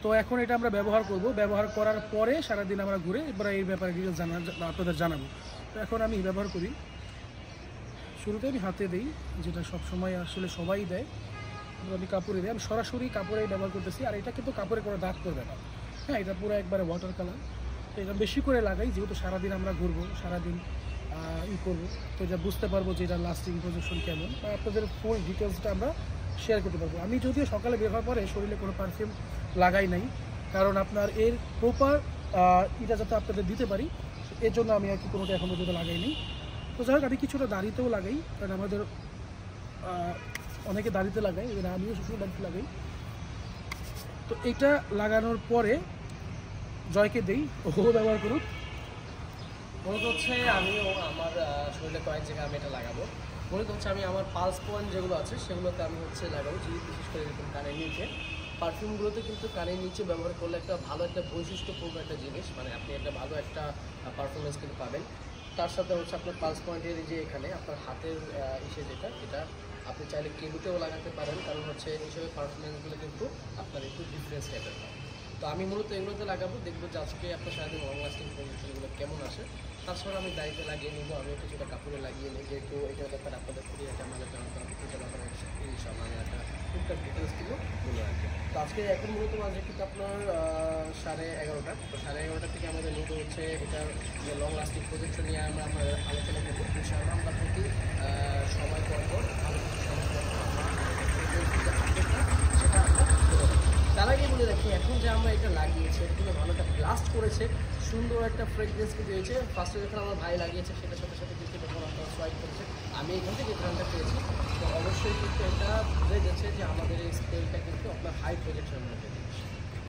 তো এখন এটা আমরা ব্যবহার করব, ব্যবহার করার পরে সারাদিন আমরা ঘুরে এবার এই ব্যাপারে ডিটেলস আপনাদের জানাবো। তো এখন আমি ব্যবহার করি, শুরুতে আমি হাতে দিই, যেটা সবসময় আসলে সবাই দেয়। আমি কাপড়ে দিই, আমি সরাসরি কাপড়ে ব্যবহার করতেছি। আর এটা কিন্তু কাপড়ে কোনো দাগ করবে না, হ্যাঁ, এটা পুরো একবারে ওয়াটার কালার। তো এটা বেশি করে লাগাই, যেহেতু সারাদিন আমরা ঘুরবো, সারাদিন করবো, তো এটা বুঝতে পারবো যে এটা লাস্টিং প্রজেকশন কেমন, বা আপনাদের ফুল ডিটেলসটা আমরা শেয়ার করতে পারবো। আমি যদিও সকালে বের হওয়ার পরে শরীরে কোনো পারফিউম লাগাই নাই, কারণ আপনার এর প্রপার এটা যাতে আপনাদের দিতে পারি, এর জন্য আমি আর কি কোনোটা এখন পর্যন্ত লাগাইনি। তো যাই হোক, আমি কিছুটা দাড়িতেও লাগাই, কারণ আমাদের অনেকে দাড়িতে লাগাই, এবার আমিও সবসময় দাড়িতে লাগাই। তো এটা লাগানোর পরে জয়কে দেই, ও ব্যবহার করুক। মূলত হচ্ছে আমিও আমার শরীরে কয়েক জায়গায় আমি এটা লাগাবো। মূলত হচ্ছে আমি আমার পালস পয়েন্ট যেগুলো আছে সেগুলোতে আমি হচ্ছে লাগাবো, যে বিশেষ করে এরকম কানের নিচে। পারফিউমগুলোতে কিন্তু কানের নিচে ব্যবহার করলে একটা ভালো একটা বৈশিষ্ট্যপূর্ণ একটা জিনিস, মানে আপনি একটা ভালো একটা পারফরমেন্স কিন্তু পাবেন। তার সাথে হচ্ছে আপনার পালস পয়েন্টের যে এখানে আপনার হাতের যেটা, এটা আপনি চাইলে কেবিতেও লাগাতে পারেন, কারণ হচ্ছে এইসব পারফরমেন্সগুলো কিন্তু আপনার একটু ডিফারেন্স টাইপের হয়। তো আমি মূলত এগুলোতে লাগাবো, দেখবো যে আজকে আপনার সারাদিন লং লাস্টিং পজিশনগুলো কেমন আসে। তাছাড়া আমি দাড়িতে লাগিয়ে নিবো, আমি কিছুটা কাপড়ে লাগিয়ে নিই, যেহেতু এটার ব্যাপারে আপনাদের খুবই একটা আমাদের জানাতে হবে, এটার ব্যাপারে সব আমি একটা টুকটাক ডিটেলস দিব বলে রাখি। তো আজকে এখন মূলত বাজে কিন্তু আপনার 11:30। তো 11:30 থেকে আমাদের মূলত হচ্ছে এটার যে লং লাস্টিং প্রজেকশন নিয়ে আমরা আলোচনা করবো। ইনশাআল্লাহ আমরা প্রতি সময় পর পর সেটা আমরা তার আগে বলে রাখি, এখন যে আমরা এটা লাগিয়েছি এটা কিন্তু ভালো একটা ব্লাস্ট করেছে, সুন্দর একটা ফ্রেগরেন্স কিন্তু হয়েছে। ফার্স্টে যখন আমার ভাই লাগিয়েছে সেটার সাথে সাথে কিন্তু যখন আপনার সোয়াইপ করেছে, আমি এখান থেকে ঘ্রাণটা পেয়েছি। তো অবশ্যই কিন্তু এটা বোঝা গেছে যে আমাদের এই স্কেলটা কিন্তু আপনার হাই প্রজেকশনের মধ্যে।